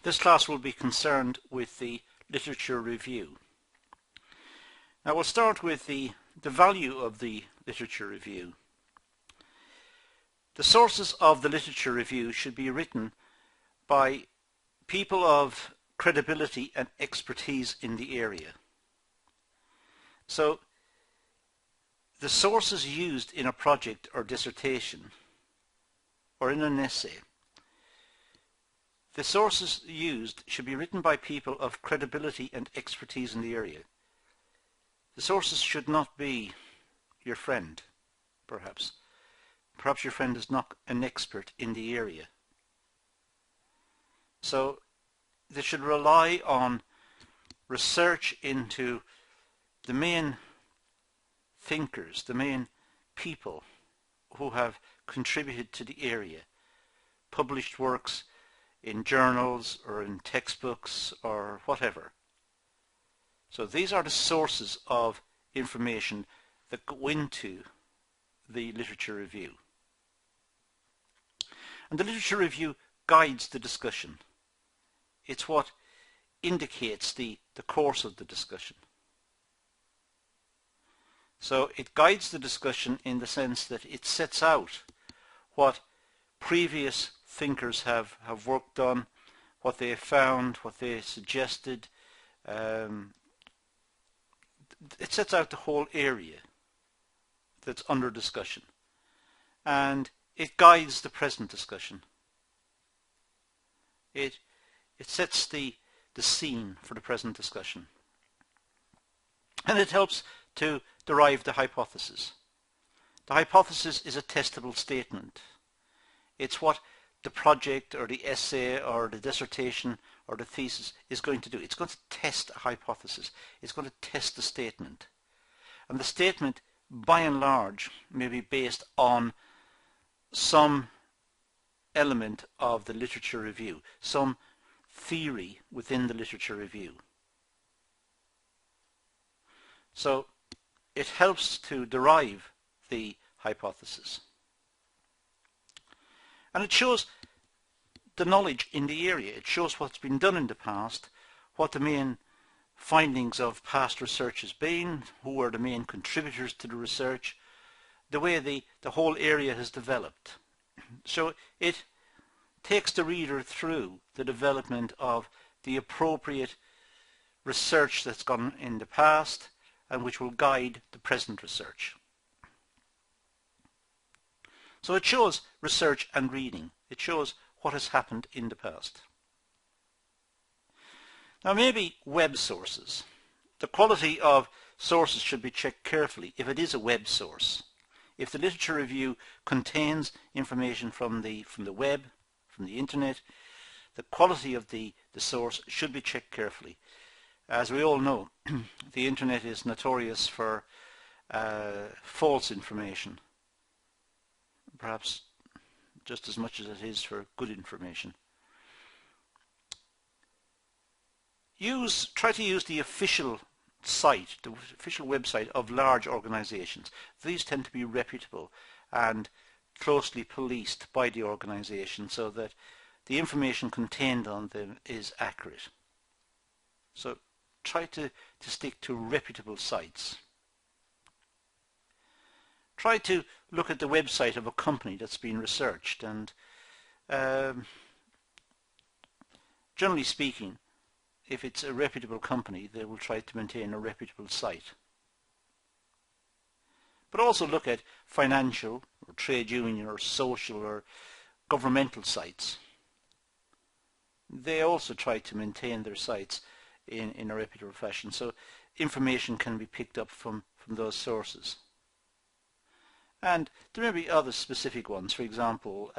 This class will be concerned with the literature review. Now we'll start with the value of the literature review. The sources of the literature review should be written by people of credibility and expertise in the area. So the sources used in a project or dissertation or in an essay, the sources used should be written by people of credibility and expertise in the area. The sources should not be your friend, perhaps. Perhaps your friend is not an expert in the area. So they should rely on research into the main thinkers, the main people who have contributed to the area, published works in journals or in textbooks or whatever. So these are the sources of information that go into the literature review. And the literature review guides the discussion. It's what indicates the course of the discussion. So it guides the discussion in the sense that it sets out what previous thinkers have worked on, what they found, what they suggested. It sets out the whole area that's under discussion, and it guides the present discussion. It sets the scene for the present discussion, and it helps to derive the hypothesis. The hypothesis is a testable statement. It's what the project or the essay or the dissertation or the thesis is going to do. It's going to test a hypothesis. It's going to test the statement. And the statement, by and large, may be based on some element of the literature review, some theory within the literature review. So it helps to derive the hypothesis. And it shows the knowledge in the area. It shows what's been done in the past, what the main findings of past research has been, who are the main contributors to the research, the way the whole area has developed. So it takes the reader through the development of the appropriate research that's gone in the past and which will guide the present research. So it shows research and reading. It shows what has happened in the past. Now maybe web sources. The quality of sources should be checked carefully if it is a web source. If the literature review contains information from the web, from the internet, the quality of the source should be checked carefully. As we all know, the internet is notorious for false information, perhaps just as much as it is for good information. Try to use the official site, the official website of large organizations. These tend to be reputable and closely policed by the organization so that the information contained on them is accurate. So try to stick to reputable sites. Try to look at the website of a company that's been researched, and generally speaking, if it's a reputable company, they will try to maintain a reputable site. But also look at financial or trade union or social or governmental sites. They also try to maintain their sites in a reputable fashion, so information can be picked up from those sources. And there may be other specific ones, for example,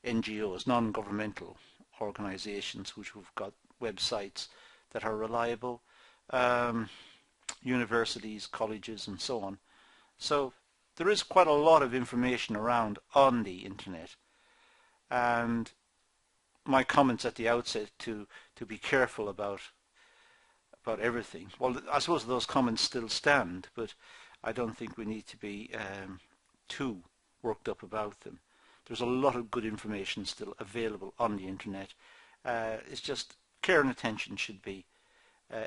NGOs, non-governmental organizations which have got websites that are reliable, universities, colleges and so on. So there is quite a lot of information around on the internet, and my comments at the outset to be careful about everything. Well, I suppose those comments still stand, but I don't think we need to be too worked up about them. There's a lot of good information still available on the internet, It's just care and attention should be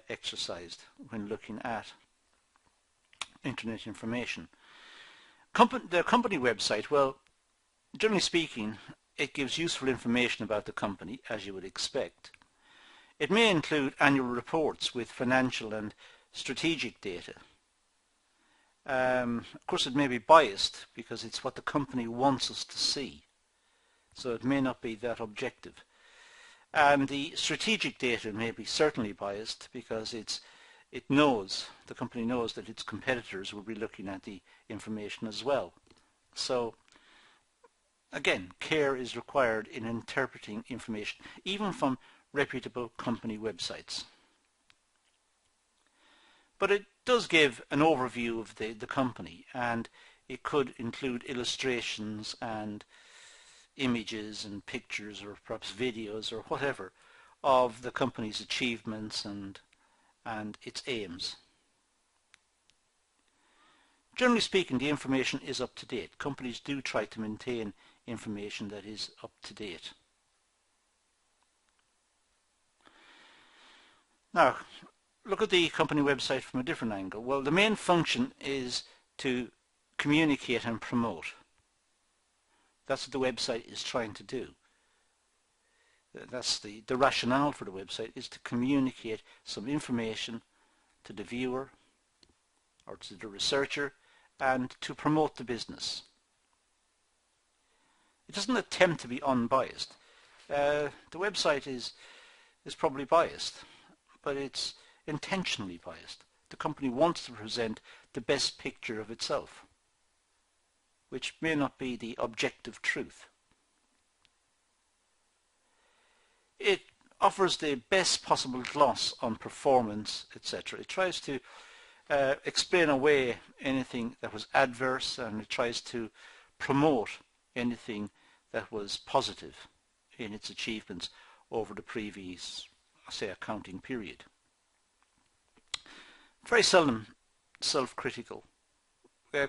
exercised when looking at internet information. The company website, well, generally speaking, it gives useful information about the company, as you would expect. It may include annual reports with financial and strategic data. Of course, it may be biased because it's what the company wants us to see, so it may not be that objective. And the strategic data may be certainly biased because the company knows that its competitors will be looking at the information as well. So again, care is required in interpreting information, even from reputable company websites. But it does give an overview of the company, and it could include illustrations and images and pictures or perhaps videos or whatever of the company's achievements and its aims. Generally speaking, the information is up to date. Companies do try to maintain information that is up to date. Now, look at the company website from a different angle. Well, the main function is to communicate and promote. That's what the website is trying to do. That's the rationale for the website, is to communicate some information to the viewer or to the researcher and to promote the business. It doesn't attempt to be unbiased. The website is probably biased, but it's intentionally biased. The company wants to present the best picture of itself, which may not be the objective truth. It offers the best possible gloss on performance, etc. It tries to explain away anything that was adverse, and it tries to promote anything that was positive in its achievements over the previous, say, accounting period. Very seldom self-critical.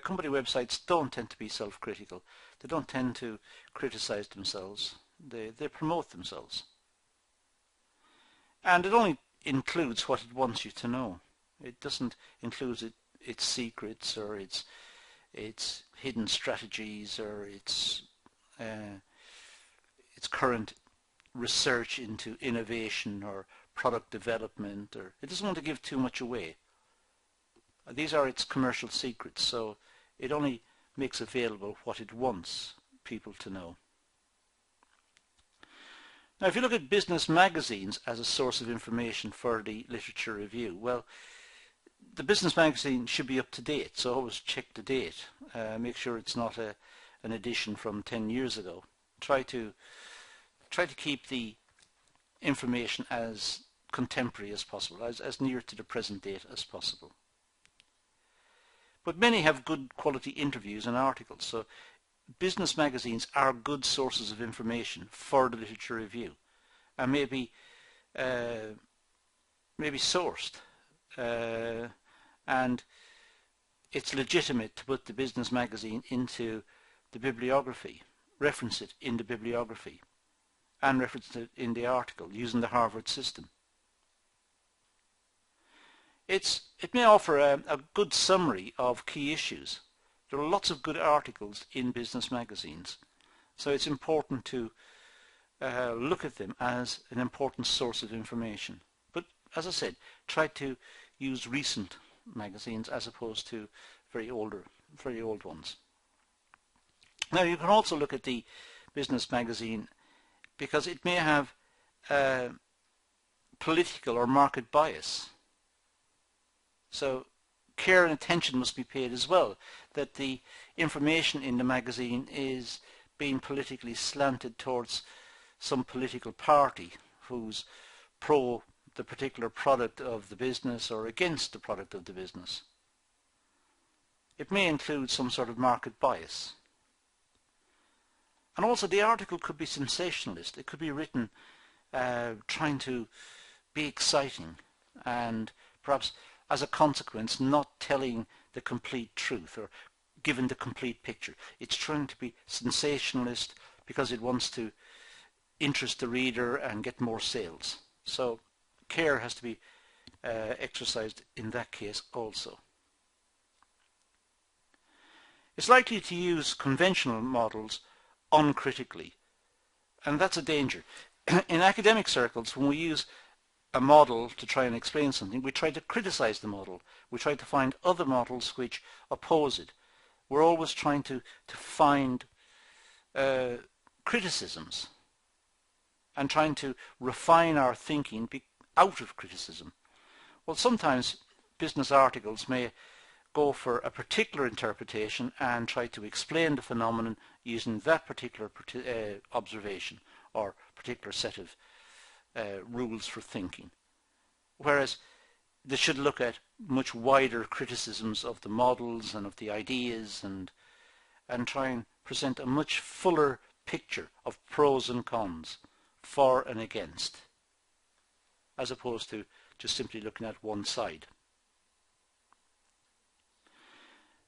Company websites don't tend to be self-critical. They don't tend to criticize themselves. They promote themselves. And it only includes what it wants you to know. It doesn't include its secrets or its hidden strategies or its current research into innovation or product development. Or it doesn't want to give too much away. These are its commercial secrets, so it only makes available what it wants people to know. Now, if you look at business magazines as a source of information for the literature review, well, the business magazine should be up to date, so always check the date. Make sure it's not an edition from 10 years ago. Try to keep the information as contemporary as possible, as near to the present date as possible. But many have good quality interviews and articles, so business magazines are good sources of information for the literature review, and maybe sourced, and it's legitimate to put the business magazine into the bibliography, reference it in the bibliography, and reference it in the article using the Harvard system. It may offer a good summary of key issues. There are lots of good articles in business magazines, so it's important to look at them as an important source of information. But as I said, try to use recent magazines as opposed to very old ones. Now, you can also look at the business magazine because it may have political or market bias. So care and attention must be paid as well, that the information in the magazine is being politically slanted towards some political party who's pro the particular product of the business or against the product of the business. It may include some sort of market bias. And also the article could be sensationalist. It could be written trying to be exciting and perhaps as a consequence not telling the complete truth or giving the complete picture. It's trying to be sensationalist because it wants to interest the reader and get more sales. So care has to be exercised in that case also. It's likely to use conventional models uncritically, and that's a danger. In academic circles, when we use a model to try and explain something, we try to criticize the model. We try to find other models which oppose it. We're always trying to find criticisms and trying to refine our thinking out of criticism. Well, sometimes business articles may go for a particular interpretation and try to explain the phenomenon using that particular observation or particular set of rules for thinking. Whereas they should look at much wider criticisms of the models and of the ideas and try and present a much fuller picture of pros and cons, for and against, as opposed to just simply looking at one side.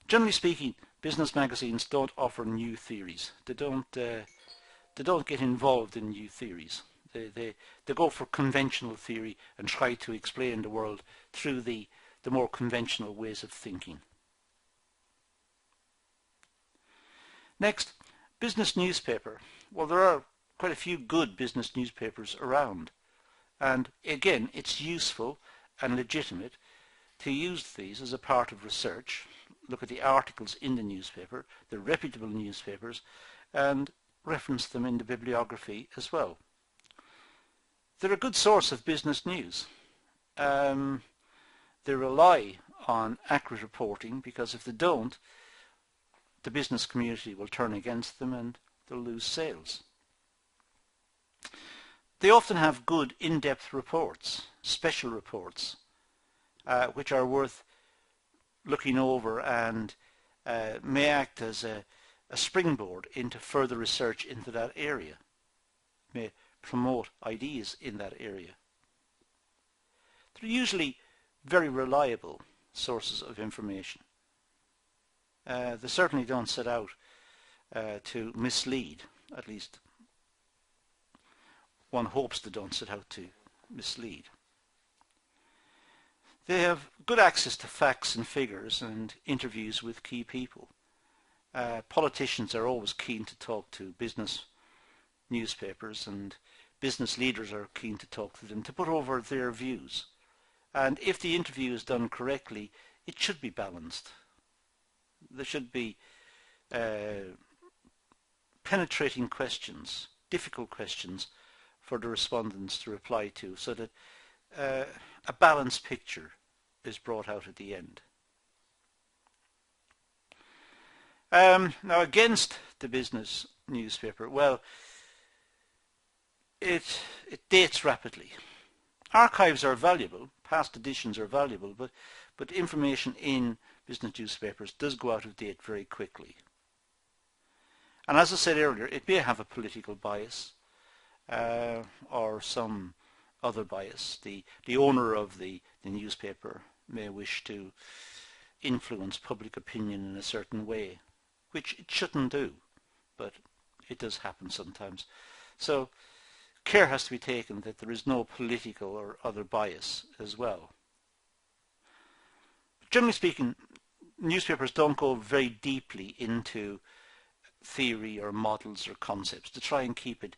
Generally speaking, business magazines don't offer new theories. They don't get involved in new theories. They go for conventional theory and try to explain the world through the more conventional ways of thinking. Next, business newspaper. Well, there are quite a few good business newspapers around, and again, it's useful and legitimate to use these as a part of research. Look at the articles in the newspaper, the reputable newspapers, and reference them in the bibliography as well. They're a good source of business news. They rely on accurate reporting, because if they don't, the business community will turn against them and they'll lose sales. They often have good in-depth reports, special reports, which are worth looking over and may act as a springboard into further research into that area, may promote ideas in that area. They're usually very reliable sources of information. They certainly don't set out to mislead, at least one hopes they don't set out to mislead. They have good access to facts and figures and interviews with key people. Politicians are always keen to talk to business newspapers, and business leaders are keen to talk to them to put over their views. And if the interview is done correctly, it should be balanced. There should be penetrating questions, difficult questions for the respondents to reply to, so that a balanced picture is brought out at the end. Now, against the business newspaper, well, it dates rapidly. Archives are valuable, past editions are valuable, but information in business newspapers does go out of date very quickly. And as I said earlier, it may have a political bias or some other bias. The owner of the newspaper may wish to influence public opinion in a certain way, which it shouldn't do, but it does happen sometimes. So care has to be taken that there is no political or other bias as well. Generally speaking, newspapers don't go very deeply into theory or models or concepts. To try and keep it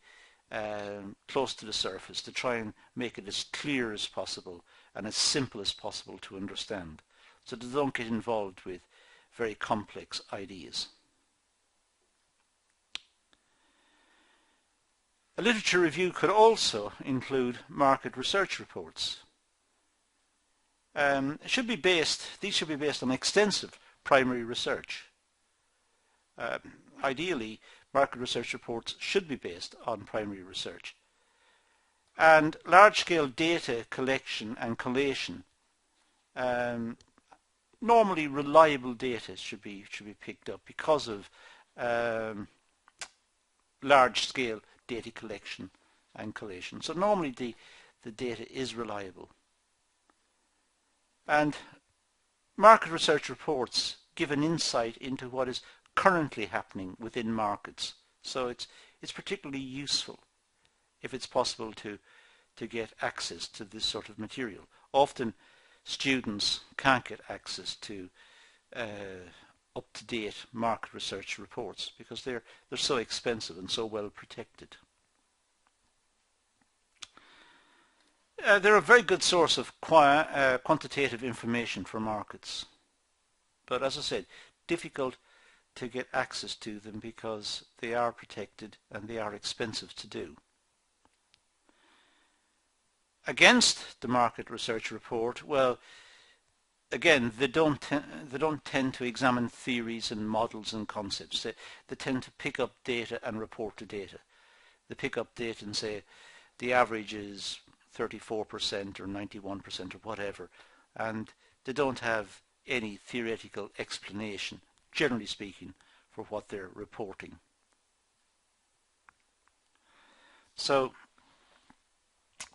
close to the surface, to try and make it as clear as possible and as simple as possible to understand, so they don't get involved with very complex ideas. A literature review could also include market research reports. These should be based on extensive primary research. Ideally, market research reports should be based on primary research. And large-scale data collection and collation, normally reliable data should be picked up because of large-scale data collection and collation. So normally the data is reliable. And market research reports give an insight into what is currently happening within markets. So it's particularly useful if it's possible to get access to this sort of material. Often students can't get access to up-to-date market research reports because they're so expensive and so well protected. They're a very good source of quantitative information for markets, but as I said, difficult to get access to them because they are protected and they are expensive to do. Against the market research report, well, again, they don't tend to examine theories and models and concepts. They tend to pick up data and report the data. They pick up data and say the average is 34% or 91% or whatever, and they don't have any theoretical explanation, generally speaking, for what they're reporting. So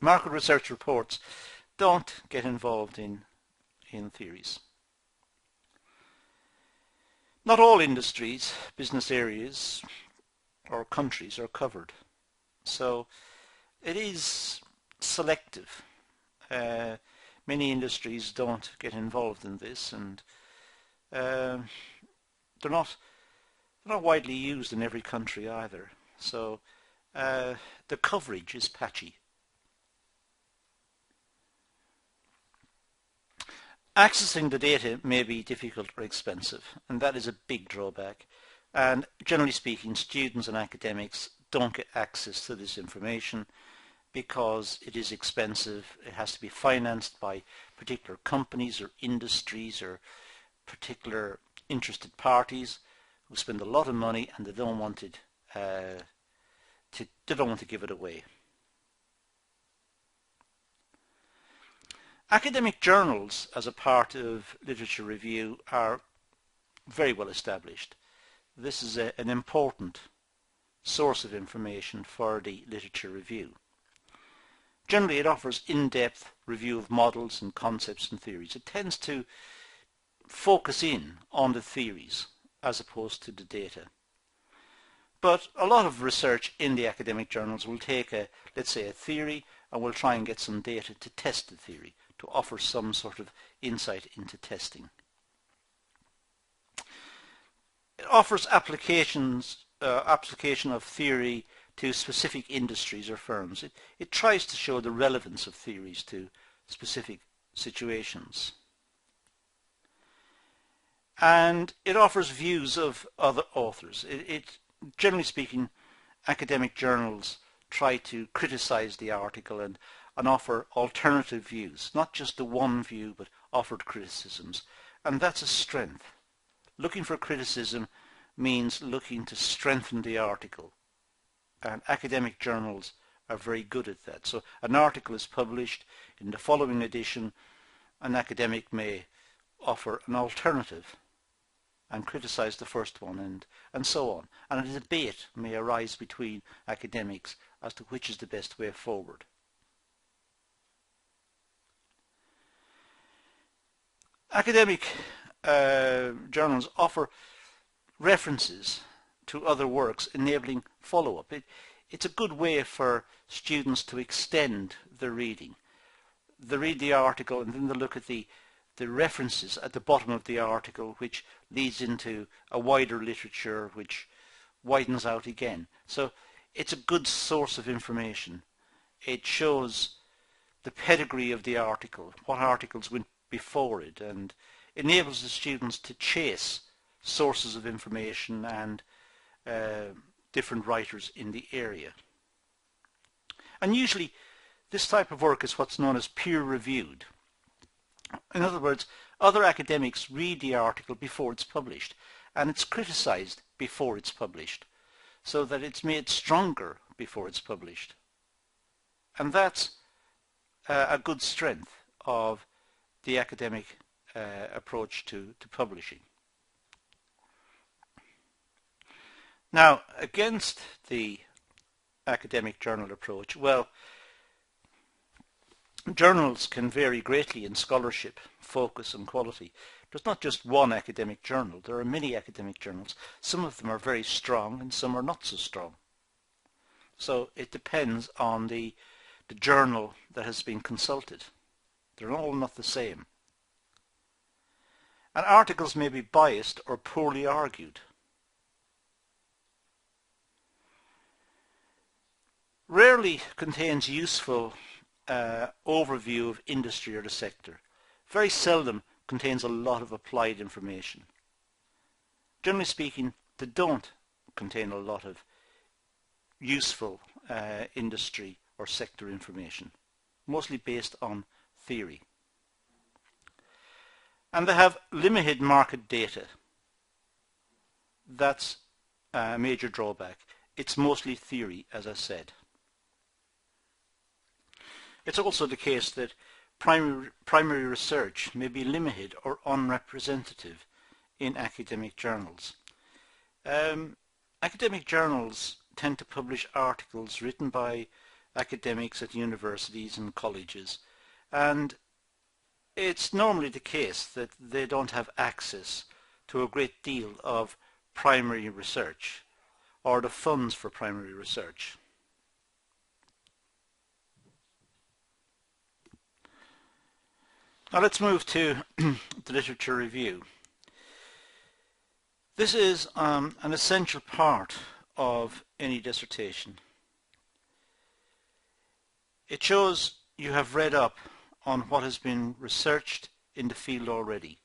market research reports don't get involved in theories. Not all industries, business areas or countries are covered, so it is selective. Many industries don't get involved in this, and they're not widely used in every country either, so the coverage is patchy. Accessing the data may be difficult or expensive, and that is a big drawback. And generally speaking, students and academics don't get access to this information because it is expensive. It has to be financed by particular companies or industries or particular interested parties who spend a lot of money, and they don't want it they don't want to give it away. Academic journals as a part of literature review are very well established. This is an important source of information for the literature review. Generally, it offers in-depth review of models and concepts and theories. It tends to focus in on the theories as opposed to the data. But a lot of research in the academic journals will take let's say a theory, and will try and get some data to test the theory, to offer some sort of insight into testing. It offers application of theory to specific industries or firms. It tries to show the relevance of theories to specific situations. And it offers views of other authors. Generally speaking, academic journals try to criticize the article and offer alternative views, not just the one view, but offered criticisms. And that's a strength. Looking for criticism means looking to strengthen the article. And academic journals are very good at that. So an article is published. In the following edition, an academic may offer an alternative and criticize the first one, and so on. And a debate may arise between academics as to which is the best way forward. Academic journals offer references to other works, enabling follow-up. It's a good way for students to extend their reading. They read the article and then they look at the references at the bottom of the article, which leads into a wider literature which widens out again. So it's a good source of information. It shows the pedigree of the article, what articles went before it, and enables the students to chase sources of information and different writers in the area. And usually this type of work is what's known as peer-reviewed. In other words, other academics read the article before it's published, and it's criticized before it's published, so that it's made stronger before it's published. And that's a good strength of the academic approach to publishing. Now, against the academic journal approach, well, journals can vary greatly in scholarship, focus and quality. There's not just one academic journal. There are many academic journals. Some of them are very strong and some are not so strong. So it depends on the journal that has been consulted. They're all not the same. And articles may be biased or poorly argued. Rarely contains useful overview of industry or the sector. Very seldom contains a lot of applied information. Generally speaking, they don't contain a lot of useful industry or sector information, mostly based on theory. And they have limited market data. That's a major drawback. It's mostly theory, as I said. It's also the case that primary research may be limited or unrepresentative in academic journals. Academic journals tend to publish articles written by academics at universities and colleges, and it's normally the case that they don't have access to a great deal of primary research or the funds for primary research. Now let's move to the literature review. This is an essential part of any dissertation. It shows you have read up on what has been researched in the field already.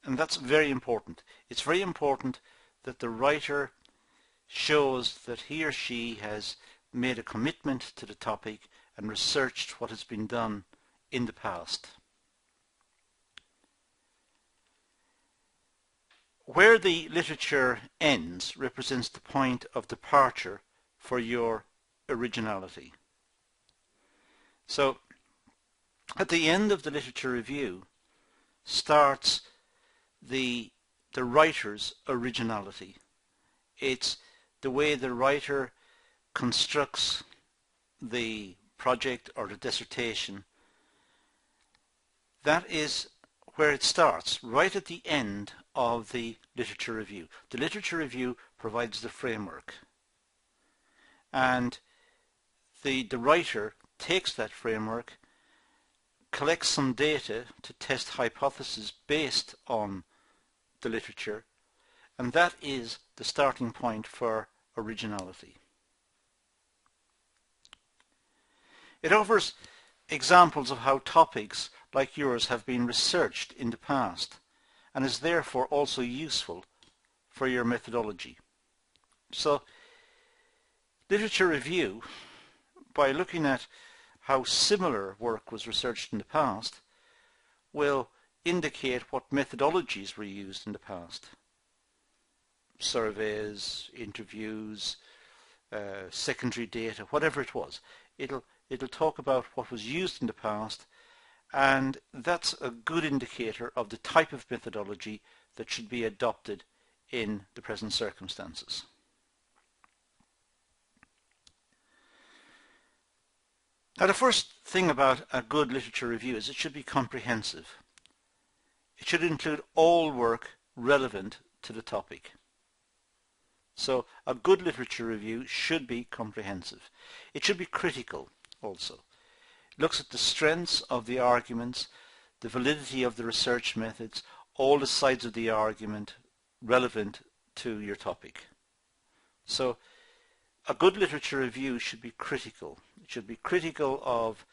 And that's very important. It's very important that the writer shows that he or she has made a commitment to the topic and researched what has been done in the past. Where the literature ends represents the point of departure for your originality. So, at the end of the literature review starts the writer's originality. It's the way the writer constructs the project or the dissertation. That is where it starts, right at the end of the literature review. The literature review provides the framework, and the writer takes that framework, collects some data to test hypotheses based on the literature, and that is the starting point for originality. It offers examples of how topics like yours have been researched in the past and is therefore also useful for your methodology. So, literature review, by looking at how similar work was researched in the past, will indicate what methodologies were used in the past. Surveys, interviews, secondary data, whatever it was. It'll talk about what was used in the past, and that's a good indicator of the type of methodology that should be adopted in the present circumstances. Now, the first thing about a good literature review is it should be comprehensive. It should include all work relevant to the topic. So a good literature review should be comprehensive. It should be critical also. It looks at the strengths of the arguments, the validity of the research methods, all the sides of the argument relevant to your topic. So a good literature review should be critical. It should be critical of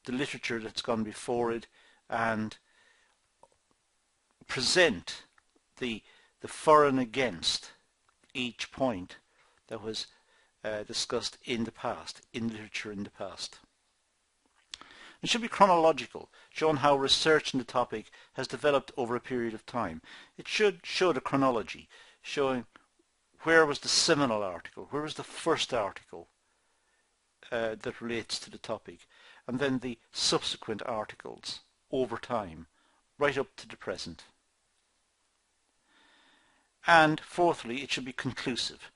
the literature that's gone before it and present the for and against each point that was discussed in the past, in literature in the past. It should be chronological, showing how research in the topic has developed over a period of time. It should show the chronology, showing where was the seminal article, where was the first article that relates to the topic, and then the subsequent articles over time, right up to the present. And fourthly, it should be conclusive.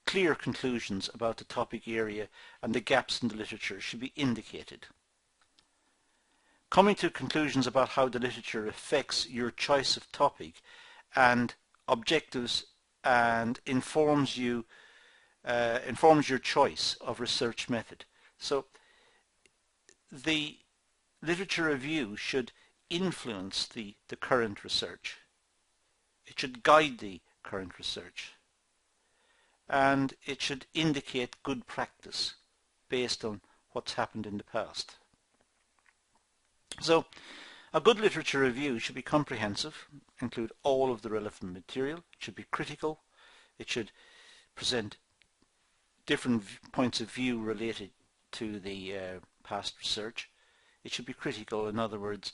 Clear conclusions about the topic area and the gaps in the literature should be indicated. Coming to conclusions about how the literature affects your choice of topic and objectives and informs you informs your choice of research method. So the literature review should influence the current research. It should guide the current research. And it should indicate good practice based on what's happened in the past. So a good literature review should be comprehensive, include all of the relevant material, it should be critical, it should present different points of view related to the past research. It should be critical, in other words,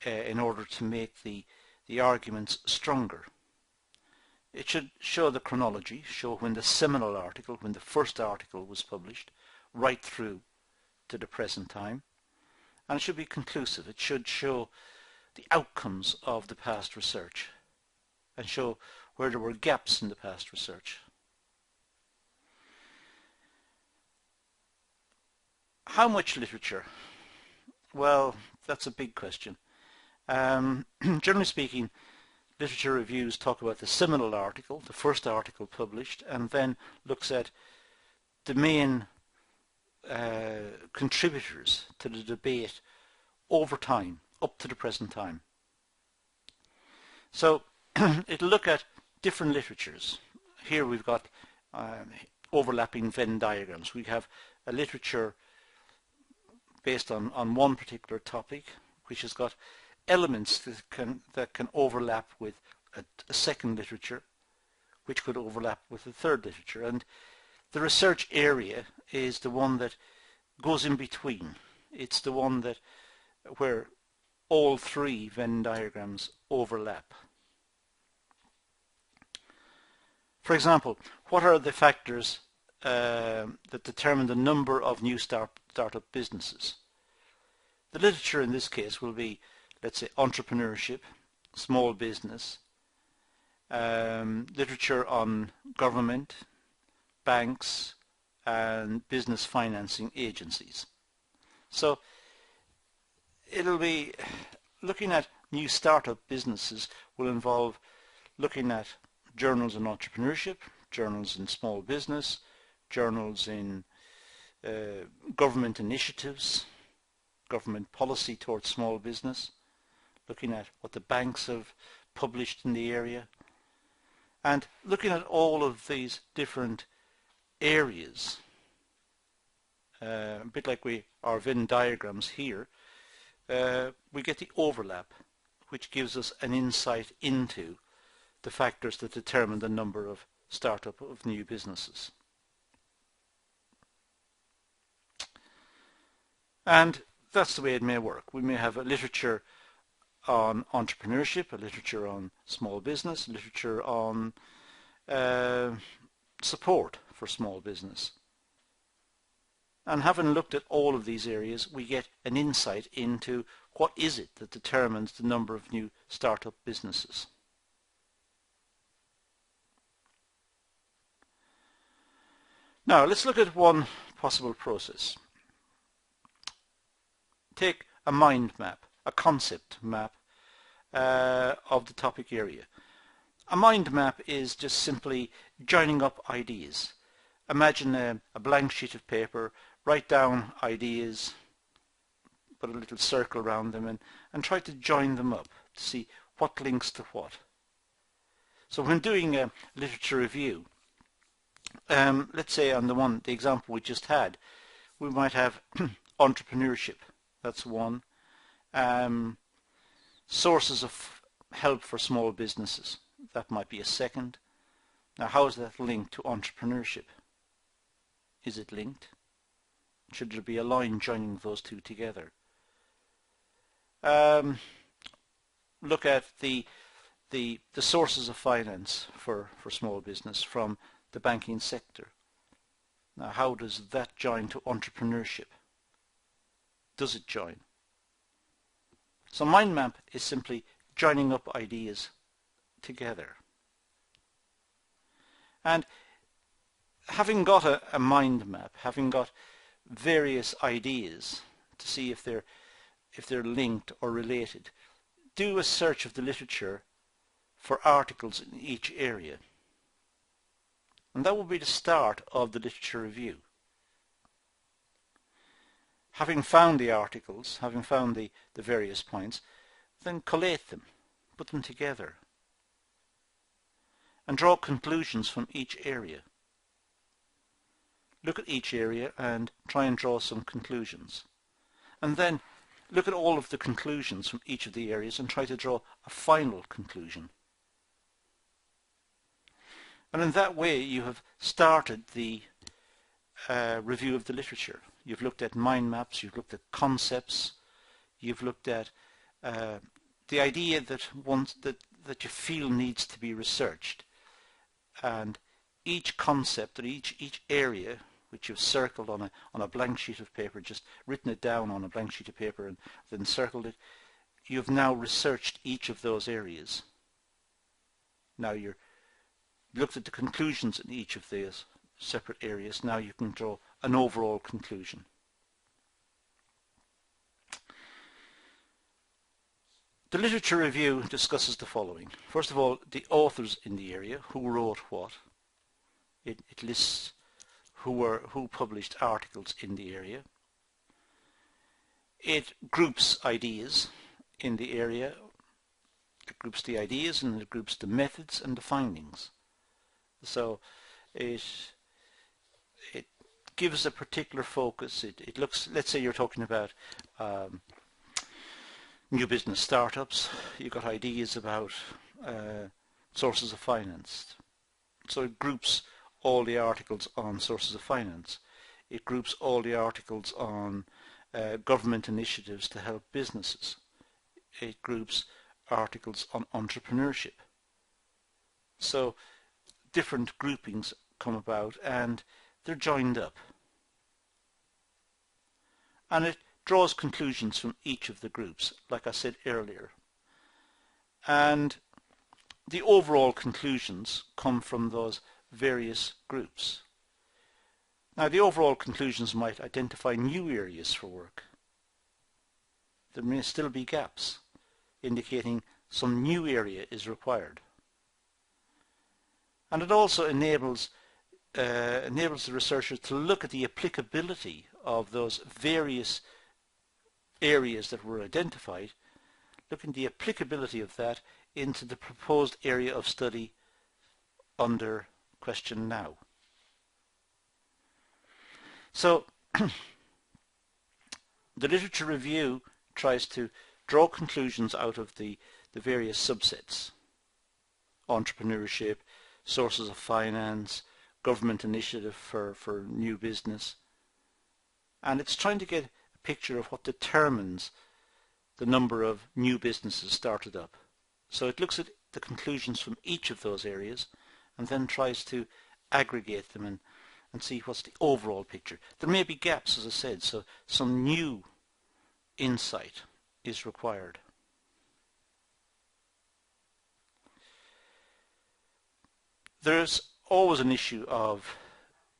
in order to make the arguments stronger. It should show the chronology, show when the seminal article, when the first article was published, right through to the present time. And it should be conclusive. It should show the outcomes of the past research and show where there were gaps in the past research. How much literature? Well, that's a big question. Generally speaking, literature reviews talk about the seminal article, the first article published, and then looks at the main contributors to the debate over time, up to the present time. So it'll look at different literatures. Here we've got overlapping Venn diagrams. We have a literature based on one particular topic, which has got elements that can overlap with a second literature, which could overlap with a third literature. And the research area is the one that goes in between. It's the one where all three Venn diagrams overlap. For example, what are the factors that determine the number of new startup businesses? The literature in this case will be, let's say, entrepreneurship, small business, literature on government, banks, and business financing agencies. So it'll be looking at new startup businesses will involve looking at journals in entrepreneurship, journals in small business, journals in government initiatives, government policy towards small business, looking at what the banks have published in the area, and looking at all of these different areas, a bit like our Venn diagrams here, we get the overlap, which gives us an insight into the factors that determine the number of startup of new businesses. And that's the way it may work. We may have a literature on entrepreneurship, a literature on small business, literature on support for small business. And having looked at all of these areas, we get an insight into what is it that determines the number of new startup businesses. Now, let's look at one possible process. Take a mind map, a concept map of the topic area. A mind map is just simply joining up ideas. Imagine a blank sheet of paper, write down ideas, put a little circle around them, and try to join them up to see what links to what. So when doing a literature review, let's say on the example we just had, we might have entrepreneurship. That's one. Sources of help for small businesses. That might be a second. Now, how is that linked to entrepreneurship? Is it linked? Should there be a line joining those two together? Look at the sources of finance for small business from the banking sector. Now, how does that join to entrepreneurship? Does it join? So mind map is simply joining up ideas together. And having got a mind map, having got various ideas to see if they're linked or related, do a search of the literature for articles in each area. And that will be the start of the literature review. Having found the articles, having found the various points, then collate them, put them together, and draw conclusions from each area. Look at each area and try and draw some conclusions. And then look at all of the conclusions from each of the areas and try to draw a final conclusion. And in that way you have started the review of the literature. You've looked at mind maps, you've looked at concepts, you've looked at the idea that that you feel needs to be researched, and each concept or each area which you've circled on a blank sheet of paper, just written it down on a blank sheet of paper and then circled it, you've now researched each of those areas. Now you've looked at the conclusions in each of those separate areas. Now you can draw an overall conclusion. The literature review discusses the following. First of all, the authors in the area, who wrote what. It lists who published articles in the area. It groups ideas in the area. It groups the ideas and it groups the methods and the findings. So it gives a particular focus. It looks, let's say you're talking about new business startups. You've got ideas about sources of finance. So it groups all the articles on sources of finance. It groups all the articles on government initiatives to help businesses. It groups articles on entrepreneurship. So different groupings come about and they're joined up. And it draws conclusions from each of the groups, like I said earlier. And the overall conclusions come from those various groups. Now, the overall conclusions might identify new areas for work. There may still be gaps, indicating some new area is required. And it also enables the researchers to look at the applicability of those various areas that were identified, looking at the applicability of that into the proposed area of study under question now. So the literature review tries to draw conclusions out of the various subsets: entrepreneurship, sources of finance, government initiative for new business. And it's trying to get a picture of what determines the number of new businesses started up. So it looks at the conclusions from each of those areas and then tries to aggregate them and see what's the overall picture. There may be gaps, as I said, so some new insight is required. There's always an issue of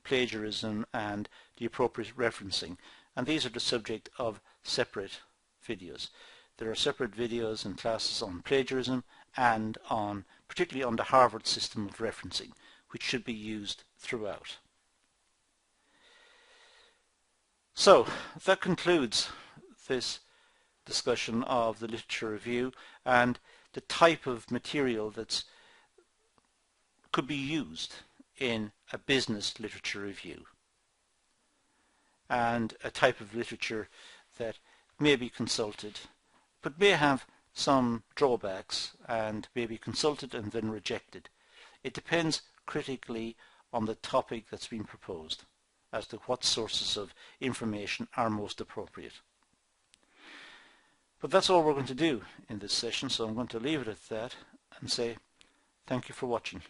plagiarism and the appropriate referencing, and these are the subject of separate videos. There are separate videos and classes on plagiarism and particularly on the Harvard system of referencing, which should be used throughout. So that concludes this discussion of the literature review and the type of material that could be used in a business literature review, and a type of literature that may be consulted but may have some drawbacks and may be consulted and then rejected. It depends critically on the topic that's been proposed as to what sources of information are most appropriate. But that's all we're going to do in this session, so I'm going to leave it at that and say thank you for watching.